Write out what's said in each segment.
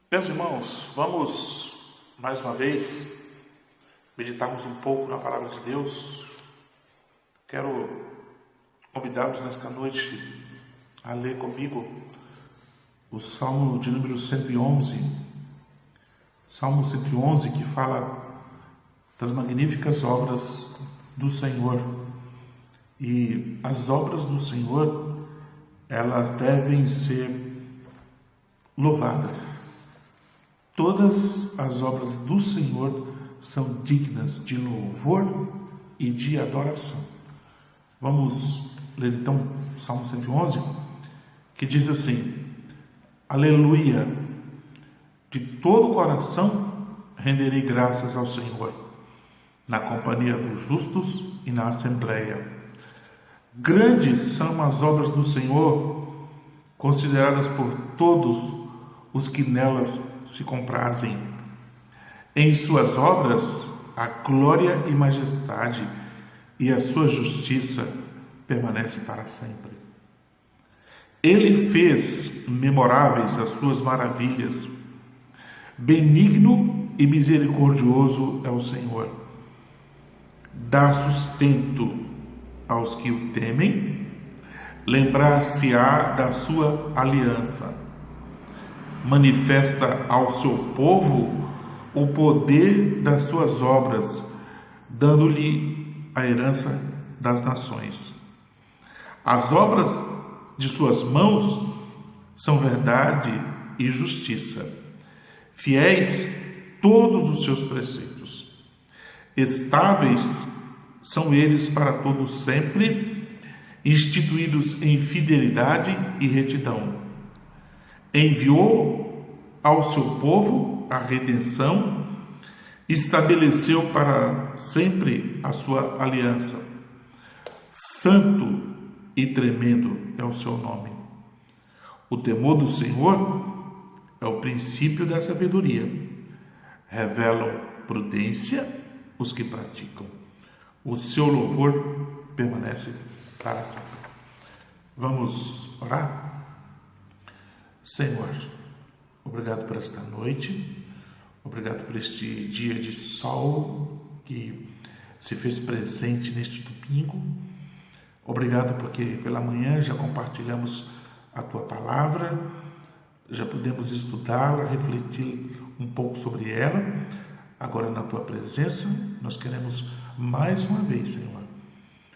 Meus irmãos, vamos mais uma vez meditarmos um pouco na palavra de Deus. Quero convidá-los nesta noite a ler comigo o Salmo de número 111. Salmo 111, que fala das magníficas obras do Senhor. E as obras do Senhor, elas devem ser louvadas. Todas as obras do Senhor são dignas de louvor e de adoração. Vamos ler então o Salmo 111, que diz assim: Aleluia! De todo o coração renderei graças ao Senhor, na companhia dos justos e na assembleia. Grandes são as obras do Senhor, consideradas por todos os que nelas se comprazem. Em suas obras a glória e majestade, e a sua justiça permanece para sempre. Ele fez memoráveis as suas maravilhas. Benigno e misericordioso é o Senhor. Dá sustento aos que o temem, lembrar-se-á da sua aliança. Manifesta ao seu povo o poder das suas obras, dando-lhe a herança das nações. As obras de suas mãos são verdade e justiça. Fiéis todos os seus preceitos. Estáveis são eles para todos sempre, instituídos em fidelidade e retidão. Enviou ao seu povo a redenção, estabeleceu para sempre a sua aliança. Santo e tremendo é o seu nome. O temor do Senhor é o princípio da sabedoria. Revelam prudência os que praticam. O seu louvor permanece para sempre. Vamos orar? Senhor, obrigado por esta noite, obrigado por este dia de sol que se fez presente neste domingo. Obrigado porque pela manhã já compartilhamos a Tua palavra, já pudemos estudá-la, refletir um pouco sobre ela. Agora na Tua presença nós queremos mais uma vez, Senhor,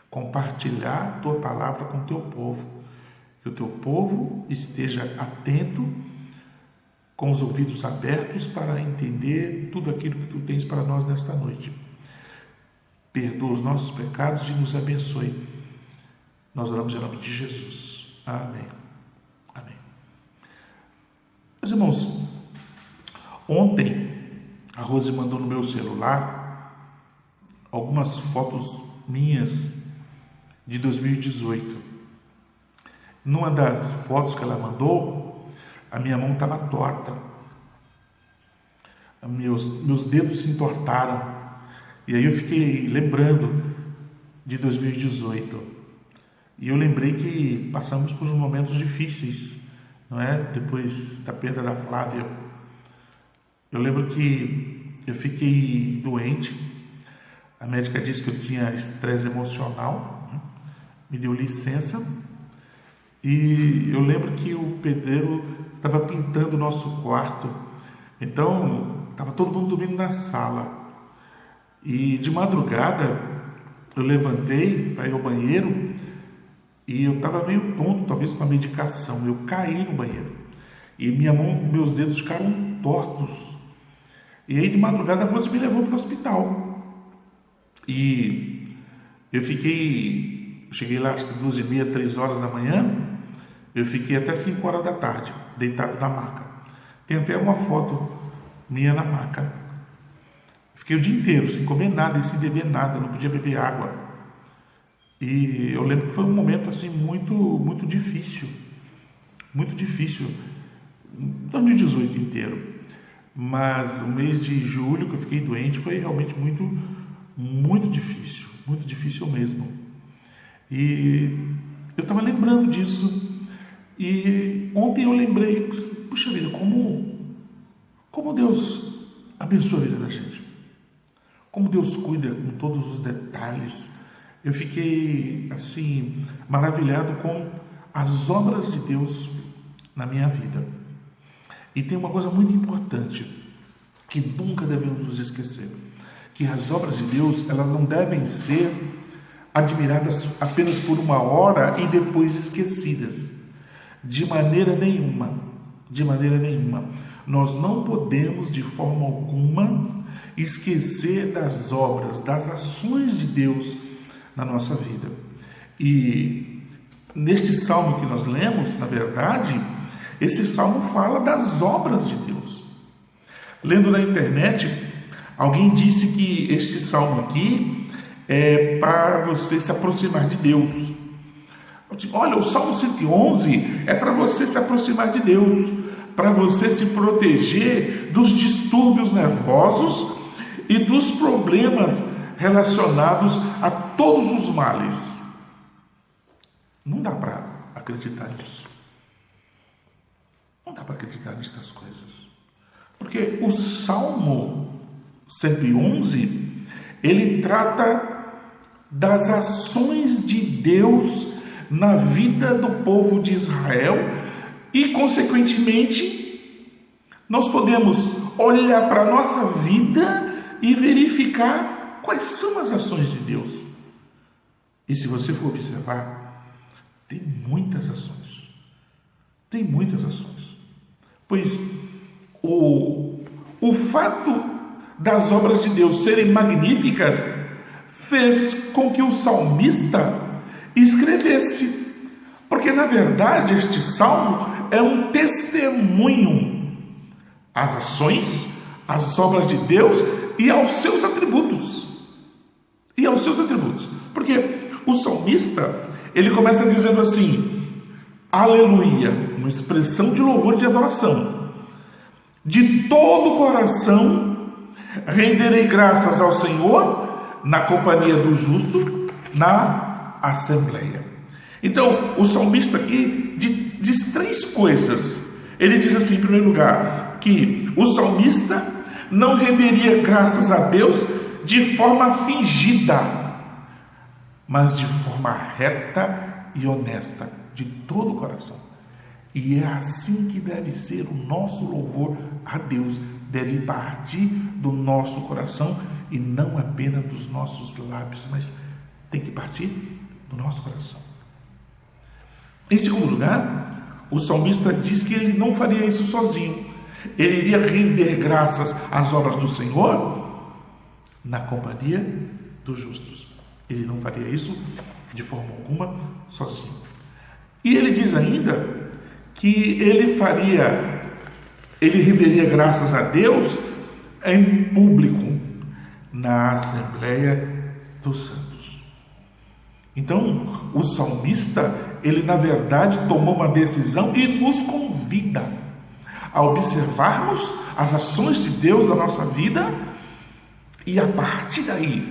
compartilhar a Tua palavra com o Teu povo. Que o Teu povo esteja atento, com os ouvidos abertos para entender tudo aquilo que Tu tens para nós nesta noite. Perdoa os nossos pecados e nos abençoe. Nós oramos em nome de Jesus. Amém. Amém. Meus irmãos, ontem a Rose mandou no meu celular algumas fotos minhas de 2018. Numa das fotos que ela mandou, a minha mão estava torta. Meus dedos se entortaram. E aí eu fiquei lembrando de 2018. E eu lembrei que passamos por momentos difíceis, não é? Depois da perda da Flávia. Eu lembro que eu fiquei doente. A médica disse que eu tinha estresse emocional, né? Me deu licença. E eu lembro que o pedreiro estava pintando o nosso quarto. Então, estava todo mundo dormindo na sala. E de madrugada, eu levantei para ir ao banheiro e eu estava meio tonto, talvez com a medicação. Eu caí no banheiro. E meus dedos ficaram tortos. E aí, de madrugada, a moça me levou para o hospital. E eu cheguei lá acho que 2h30, 3h da manhã. Eu fiquei até 5h da tarde, deitado na maca. Tem até uma foto minha na maca. Fiquei o dia inteiro, sem comer nada e sem beber nada, não podia beber água. E eu lembro que foi um momento assim muito, muito difícil. Muito difícil. 2018 inteiro. Mas o mês de julho que eu fiquei doente foi realmente muito, muito difícil. Muito difícil mesmo. E eu estava lembrando disso. E ontem eu lembrei, puxa vida, como como Deus abençoa a vida da gente, como Deus cuida com todos os detalhes. Eu fiquei assim maravilhado com as obras de Deus na minha vida. E tem uma coisa muito importante que nunca devemos nos esquecer, que as obras de Deus, elas não devem ser admiradas apenas por uma hora e depois esquecidas. De maneira nenhuma, de maneira nenhuma. Nós não podemos de forma alguma esquecer das obras, das ações de Deus na nossa vida. E neste salmo que nós lemos, na verdade, esse salmo fala das obras de Deus. Lendo na internet, alguém disse que este salmo aqui é para você se aproximar de Deus. Eu disse, olha, o Salmo 111 é para você se aproximar de Deus, para você se proteger dos distúrbios nervosos e dos problemas relacionados a todos os males. Não dá para acreditar nisso. Não dá para acreditar nestas coisas. Porque o Salmo 111, ele trata das ações de Deus na vida do povo de Israel e, consequentemente, nós podemos olhar para a nossa vida e verificar quais são as ações de Deus. E se você for observar, tem muitas ações. Tem muitas ações. Pois o fato das obras de Deus serem magníficas fez com que o salmista escrevesse, porque na verdade este salmo é um testemunho às ações, às obras de Deus e aos seus atributos. E aos seus atributos. Porque o salmista, ele começa dizendo assim: aleluia, uma expressão de louvor e de adoração. De todo o coração renderei graças ao Senhor na companhia do justo, na assembleia. Então, o salmista aqui diz três coisas. Ele diz assim, em primeiro lugar, que o salmista não renderia graças a Deus de forma fingida, mas de forma reta e honesta, de todo o coração. E é assim que deve ser o nosso louvor a Deus. Deve partir do nosso coração e não apenas dos nossos lábios, mas tem que partir do nosso coração. Em segundo lugar, o salmista diz que ele não faria isso sozinho. Ele iria render graças às obras do Senhor na companhia dos justos. Ele não faria isso de forma alguma sozinho. E ele diz ainda que ele renderia graças a Deus em público, na Assembleia dos Santos. Então, o salmista, ele na verdade tomou uma decisão e nos convida a observarmos as ações de Deus na nossa vida e a partir daí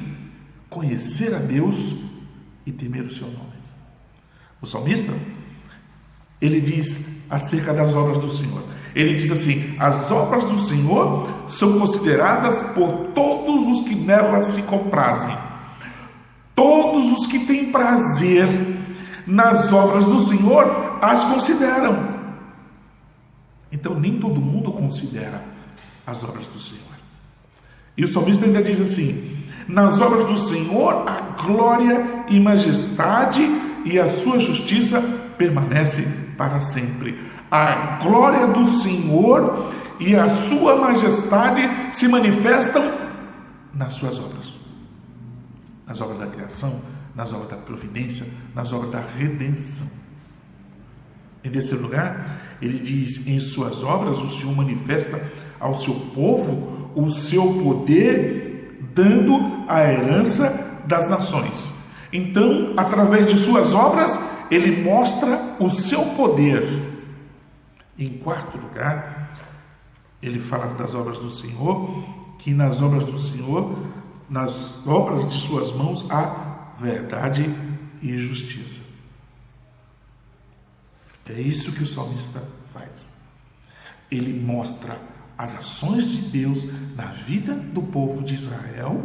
conhecer a Deus e temer o seu nome. O salmista, ele diz acerca das obras do Senhor. Ele diz assim: as obras do Senhor são consideradas por todos os que nelas se comprazem. Todos os que têm prazer nas obras do Senhor as consideram. Então nem todo mundo considera as obras do Senhor. E o salmista ainda diz assim: nas obras do Senhor a glória e majestade e a sua justiça permanece para sempre. A glória do Senhor e a sua majestade se manifestam nas suas obras. Nas obras da criação, nas obras da providência, nas obras da redenção. Em terceiro lugar, ele diz: em suas obras o Senhor manifesta ao seu povo o seu poder, dando a herança das nações. Então, através de suas obras, ele mostra o seu poder. Em quarto lugar, ele fala das obras do Senhor, que nas obras do Senhor, nas obras de suas mãos, há verdade e justiça. É isso que o salmista faz. Ele mostra as ações de Deus na vida do povo de Israel,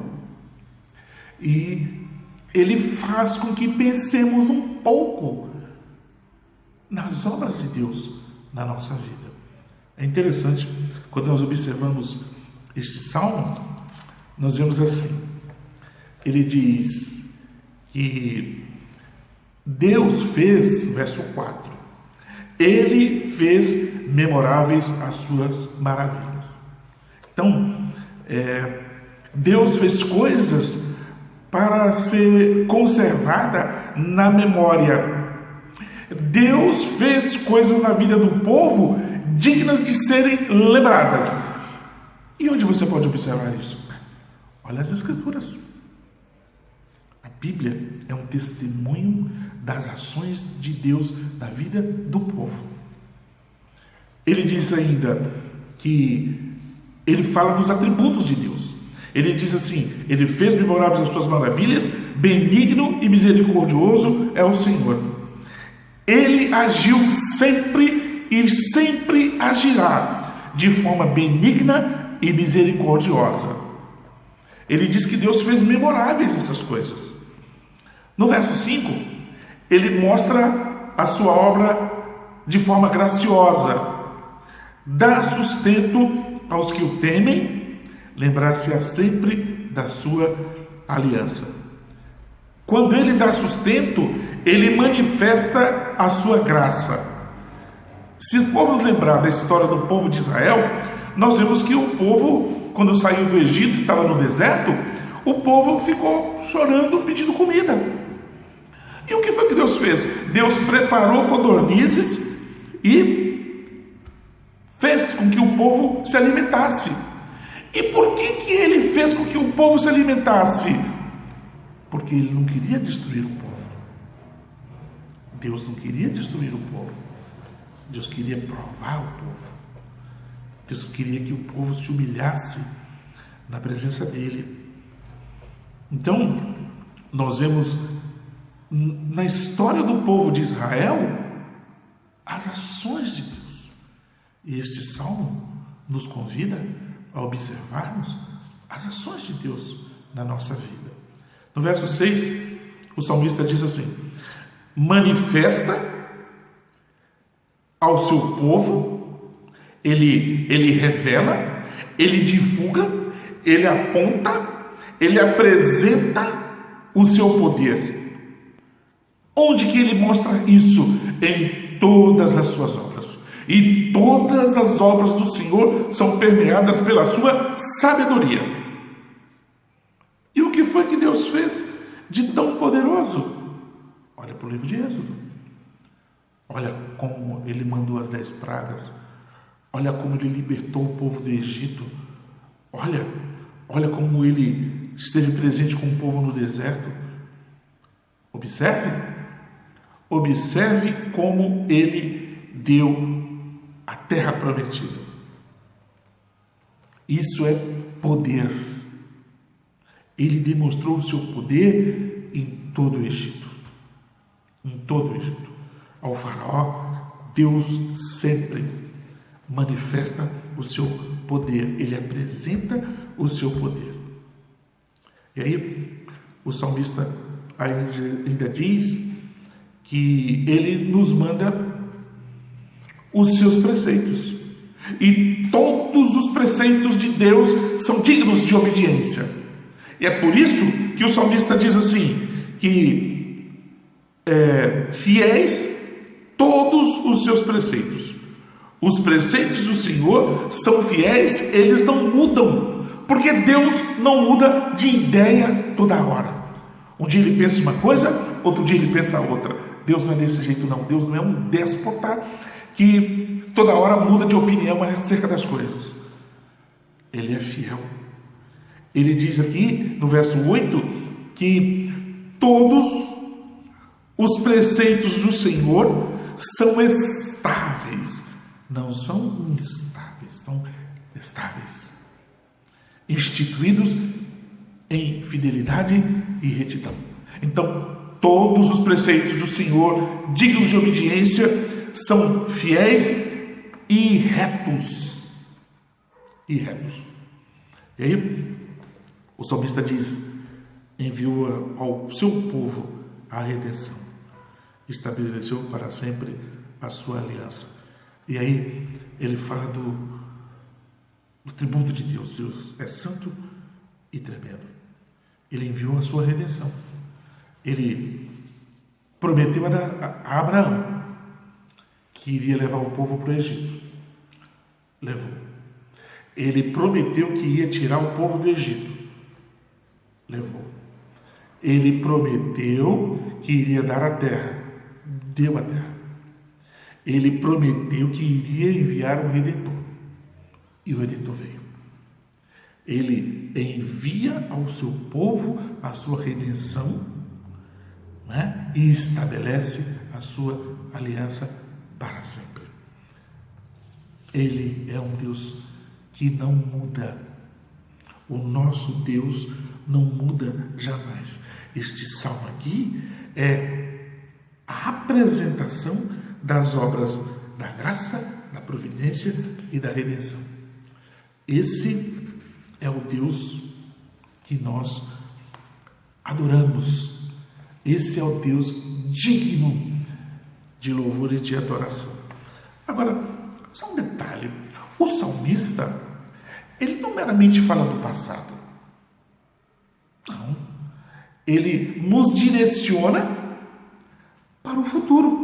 e ele faz com que pensemos um pouco nas obras de Deus na nossa vida. É interessante, quando nós observamos este salmo, nós vemos assim, ele diz que Deus fez, verso 4, ele fez memoráveis as suas maravilhas. Então, Deus fez coisas para ser conservada na memória. Deus fez coisas na vida do povo dignas de serem lembradas. E onde você pode observar isso? Olha as Escrituras. A Bíblia é um testemunho das ações de Deus na vida do povo. Ele diz ainda que ele fala dos atributos de Deus. Ele diz assim: ele fez memoráveis as suas maravilhas, benigno e misericordioso é o Senhor. Ele agiu sempre e sempre agirá de forma benigna e misericordiosa. Ele diz que Deus fez memoráveis essas coisas. No verso 5, ele mostra a sua obra de forma graciosa. Dá sustento aos que o temem, lembrar-se-á sempre da sua aliança. Quando ele dá sustento, ele manifesta a sua graça. Se formos lembrar da história do povo de Israel, nós vemos que o povo, quando saiu do Egito e estava no deserto, o povo ficou chorando, pedindo comida. E o que foi que Deus fez? Deus preparou codornizes e fez com que o povo se alimentasse. E por que ele fez com que o povo se alimentasse? Porque ele não queria destruir o povo. Deus não queria destruir o povo. Deus queria provar o povo. Deus queria que o povo se humilhasse na presença dele. Então, nós vemos na história do povo de Israel as ações de Deus. E este salmo nos convida a observarmos as ações de Deus na nossa vida. No verso 6, o salmista diz assim: manifesta ao seu povo, ele revela, ele divulga, ele aponta, ele apresenta o seu poder. Onde que ele mostra isso? Em todas as suas obras. E todas as obras do Senhor são permeadas pela sua sabedoria. E o que foi que Deus fez de tão poderoso? Olha para o livro de Êxodo. Olha como ele mandou as 10 pragas. Olha como ele libertou o povo do Egito. Olha como ele esteve presente com o povo no deserto. Observe como ele deu a terra prometida. Isso é poder. Ele demonstrou o seu poder em todo o Egito. Em todo o Egito. Ao faraó, Deus sempre manifesta o seu poder. Ele apresenta o seu poder. E aí, o salmista ainda diz que ele nos manda os seus preceitos. E todos os preceitos de Deus são dignos de obediência. E é por isso que o salmista diz assim, que fiéis todos os seus preceitos. Os preceitos do Senhor são fiéis, eles não mudam, porque Deus não muda de ideia toda hora. Um dia ele pensa uma coisa, outro dia ele pensa outra. Deus não é desse jeito não. Deus não é um déspota que toda hora muda de opinião acerca das coisas. Ele é fiel. Ele diz aqui no verso 8 que todos os preceitos do Senhor são estáveis, não são instáveis, são estáveis, instituídos em fidelidade e retidão. Então, todos os preceitos do Senhor, dignos de obediência, são fiéis e retos. e retos. E aí o salmista diz: enviou ao seu povo a redenção, estabeleceu para sempre a sua aliança. E aí ele fala do tributo de Deus. Deus é santo e tremendo. Ele enviou a sua redenção. Ele prometeu a Abraão que iria levar o povo para o Egito. Levou. Ele prometeu que ia tirar o povo do Egito. Levou. Ele prometeu que iria dar a terra. Deu a terra. Ele prometeu que iria enviar um Redentor. E o Redentor veio. Ele envia ao seu povo a sua redenção, né? E estabelece a sua aliança para sempre. Ele é um Deus que não muda. O nosso Deus não muda jamais. Este salmo aqui é a apresentação das obras da graça, da providência e da redenção. Esse é o Deus que nós adoramos. Esse é o Deus digno de louvor e de adoração. Agora, só um detalhe. O salmista, ele não meramente fala do passado. Não. Ele nos direciona para o futuro.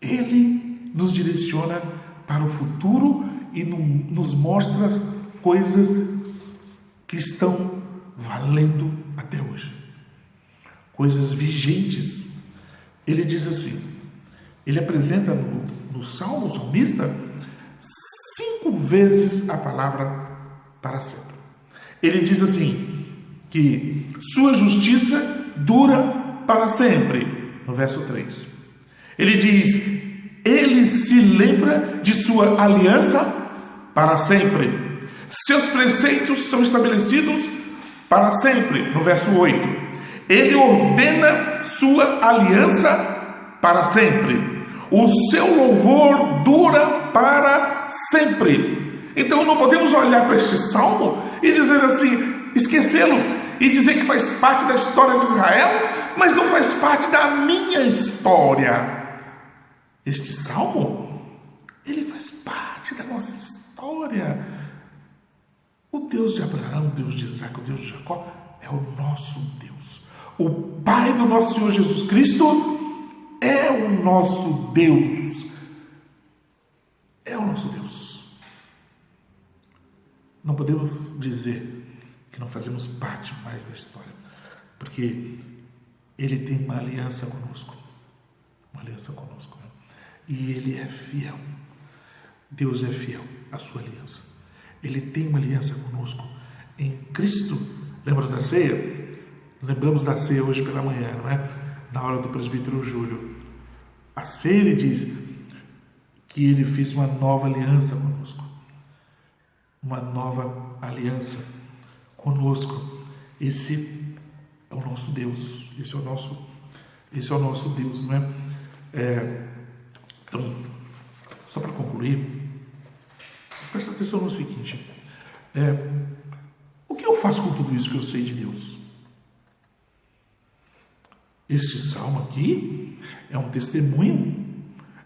Ele nos direciona para o futuro e nos mostra coisas que estão valendo até hoje. Coisas vigentes. Ele diz assim, ele apresenta no Salmo, o salmista, 5 vezes a palavra para sempre. Ele diz assim, que sua justiça dura para sempre, no verso 3. Ele diz, ele se lembra de sua aliança para sempre. Seus preceitos são estabelecidos para sempre, no verso 8. Ele ordena sua aliança para sempre. O seu louvor dura para sempre. Então não podemos olhar para este salmo e dizer assim, esquecê-lo e dizer que faz parte da história de Israel, mas não faz parte da minha história. Este salmo, ele faz parte da nossa história. O Deus de Abraão, o Deus de Isaac, o Deus de Jacó é o nosso Deus. O Pai do nosso Senhor Jesus Cristo é o nosso Deus. É o nosso Deus. Não podemos dizer que não fazemos parte mais da história, porque Ele tem uma aliança conosco. Uma aliança conosco. Né? E Ele é fiel. Deus é fiel à sua aliança. Ele tem uma aliança conosco em Cristo. Lembra da ceia? Lembramos da ceia hoje pela manhã, não é? Na hora do presbítero Júlio. A ceia, ele diz que ele fez uma nova aliança conosco. Uma nova aliança conosco. Esse é o nosso Deus. Esse é o nosso Deus, não é? Então, só para concluir, presta atenção no seguinte. O que eu faço com tudo isso que eu sei de Deus? Este salmo aqui é um testemunho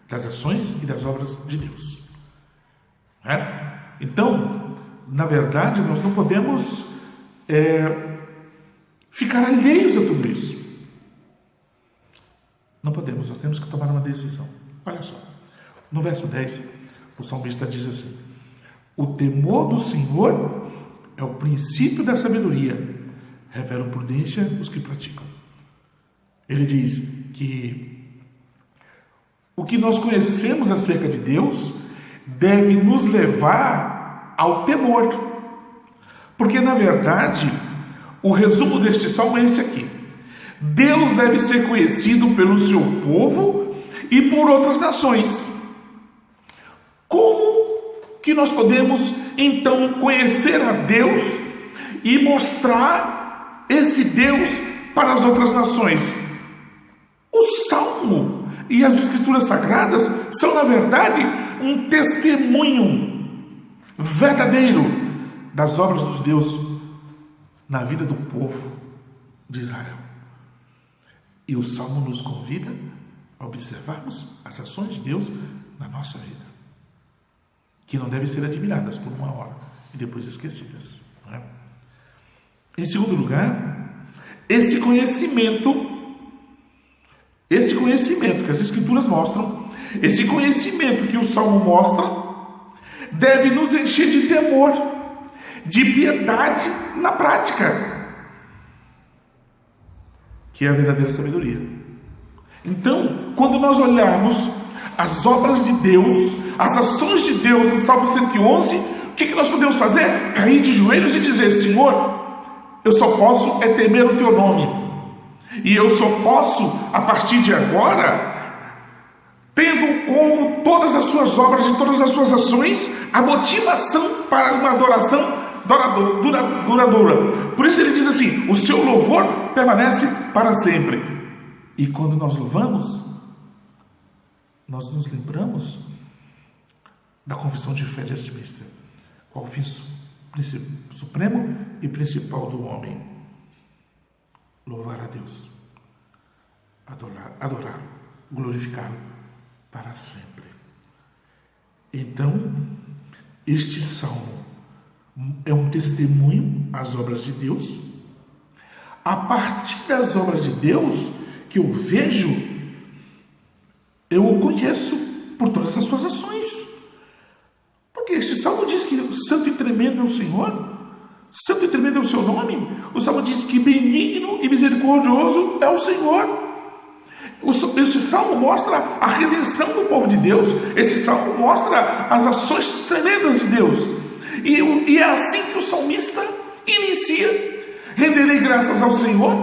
das ações e das obras de Deus. Então, na verdade, nós não podemos ficar alheios a tudo isso. Não podemos, nós temos que tomar uma decisão. Olha só, no verso 10, o salmista diz assim: o temor do Senhor é o princípio da sabedoria, revelam prudência os que praticam. Ele diz que o que nós conhecemos acerca de Deus deve nos levar ao temor. Porque, na verdade, o resumo deste salmo é esse aqui. Deus deve ser conhecido pelo seu povo e por outras nações. Como que nós podemos, então, conhecer a Deus e mostrar esse Deus para as outras nações? O Salmo e as Escrituras Sagradas são, na verdade, um testemunho. verdadeiro das obras de Deus na vida do povo de Israel. E o Salmo nos convida a observarmos as ações de Deus na nossa vida, que não devem ser admiradas por uma hora e depois esquecidas. Não é? Em segundo lugar, esse conhecimento que as Escrituras mostram, esse conhecimento que o Salmo mostra, deve nos encher de temor, de piedade na prática, que é a verdadeira sabedoria. Então, quando nós olharmos as obras de Deus, as ações de Deus no Salmo 111, o que nós podemos fazer? Cair de joelhos e dizer: Senhor, eu só posso temer o Teu nome. E eu só posso, a partir de agora, tendo como todas as suas obras e todas as suas ações, a motivação para uma adoração duradoura. Por isso ele diz assim: o seu louvor permanece para sempre. E quando nós louvamos, nós nos lembramos da confissão de fé de Westminster, qual o fim supremo e principal do homem: louvar a Deus, adorar, glorificá-lo para sempre. Então, este salmo é um testemunho às obras de Deus. A partir das obras de Deus que eu vejo, eu o conheço por todas as suas ações. Porque este salmo diz que santo e tremendo é o Senhor, santo e tremendo é o seu nome. O salmo diz que benigno e misericordioso é o Senhor. Esse salmo mostra a redenção do povo de Deus. Esse salmo mostra as ações tremendas de Deus. E é assim que o salmista inicia: renderei graças ao Senhor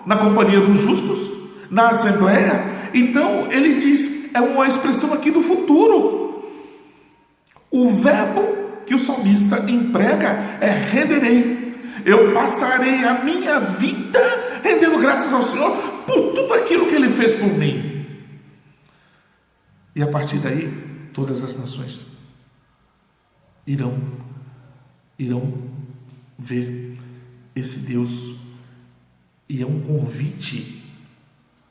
na companhia dos justos, na assembleia. Então ele diz, é uma expressão aqui do futuro. O verbo que o salmista emprega é renderei. Eu passarei a minha vida rendendo graças ao Senhor por tudo aquilo que Ele fez por mim. E a partir daí, todas as nações irão ver esse Deus. E é um convite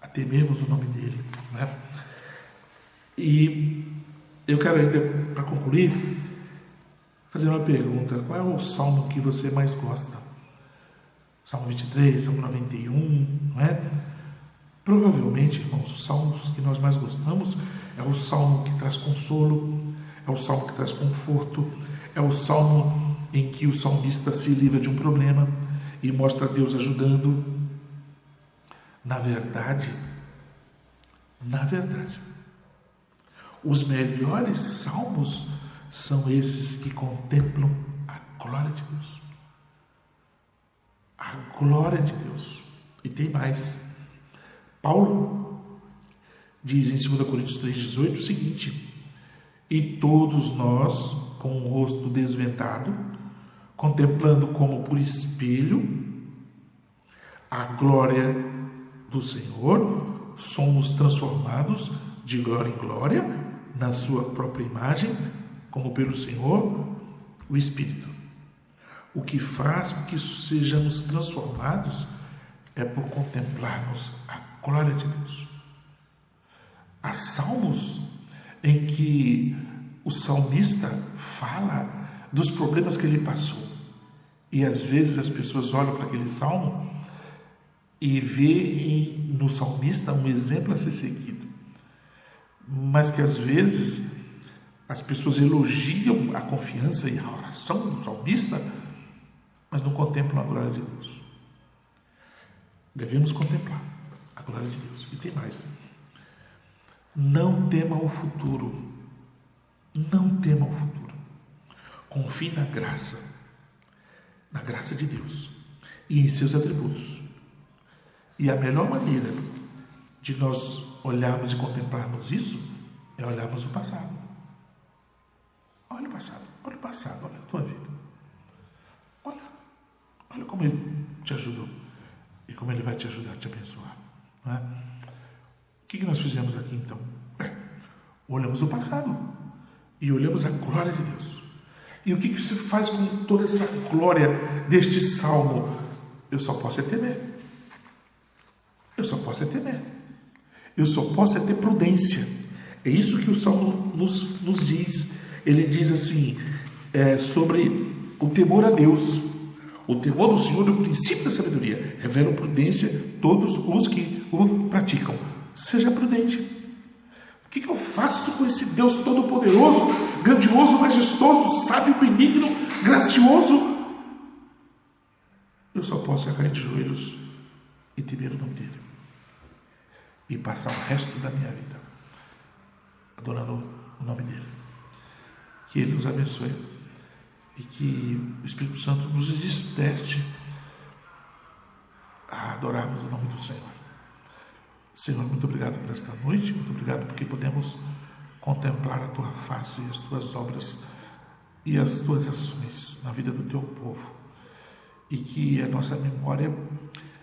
a temermos o nome dEle, né? E eu quero ainda, para concluir, fazer uma pergunta: qual é o salmo que você mais gosta? Salmo 23, Salmo 91, não é? Provavelmente, irmãos, os salmos que nós mais gostamos é o salmo que traz consolo, é o salmo que traz conforto, é o salmo em que o salmista se livra de um problema e mostra Deus ajudando. Na verdade, os melhores salmos são esses que contemplam a glória de Deus. A glória de Deus. E tem mais. Paulo diz em 2 Coríntios 3,18 o seguinte: e todos nós, com o rosto desvendado, contemplando como por espelho a glória do Senhor, somos transformados de glória em glória na sua própria imagem, como pelo Senhor, o Espírito. O que faz com que sejamos transformados é por contemplarmos a glória de Deus. Há salmos em que o salmista fala dos problemas que ele passou. E às vezes as pessoas olham para aquele salmo e vê no salmista um exemplo a ser seguido. Mas que às vezes as pessoas elogiam a confiança e a oração do salmista, mas não contemplam a glória de Deus. Devemos contemplar a glória de Deus. E tem mais. Não tema o futuro. Não tema o futuro. Confie na graça de Deus e em seus atributos. E a melhor maneira de nós olharmos e contemplarmos isso é olharmos o passado. Olha o passado, olha a tua vida. Olha como Ele te ajudou e como Ele vai te ajudar a te abençoar. Não é? O que nós fizemos aqui então? Olhamos o passado e olhamos a glória de Deus. E o que você faz com toda essa glória deste salmo? Eu só posso temer. Eu só posso temer. Eu só posso ter prudência. É isso que o salmo nos diz. Ele diz assim, sobre o temor a Deus. O temor do Senhor é o princípio da sabedoria. Revela prudência todos os que o praticam. Seja prudente. O que eu faço com esse Deus todo-poderoso, grandioso, majestoso, sábio, benigno, gracioso? Eu só posso cair de joelhos e temer o nome dele. E passar o resto da minha vida adorando o nome dele. Que ele nos abençoe e que o Espírito Santo nos desperte a adorarmos o nome do Senhor. Senhor, muito obrigado por esta noite, muito obrigado porque podemos contemplar a tua face e as tuas obras e as tuas ações na vida do teu povo, e que a nossa memória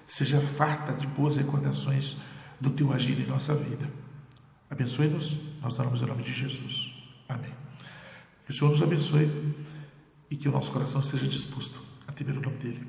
seja farta de boas recordações do teu agir em nossa vida. Abençoe-nos, nós oramos em nome de Jesus. Amém. Que o Senhor nos abençoe e que o nosso coração esteja disposto a temer o nome dele.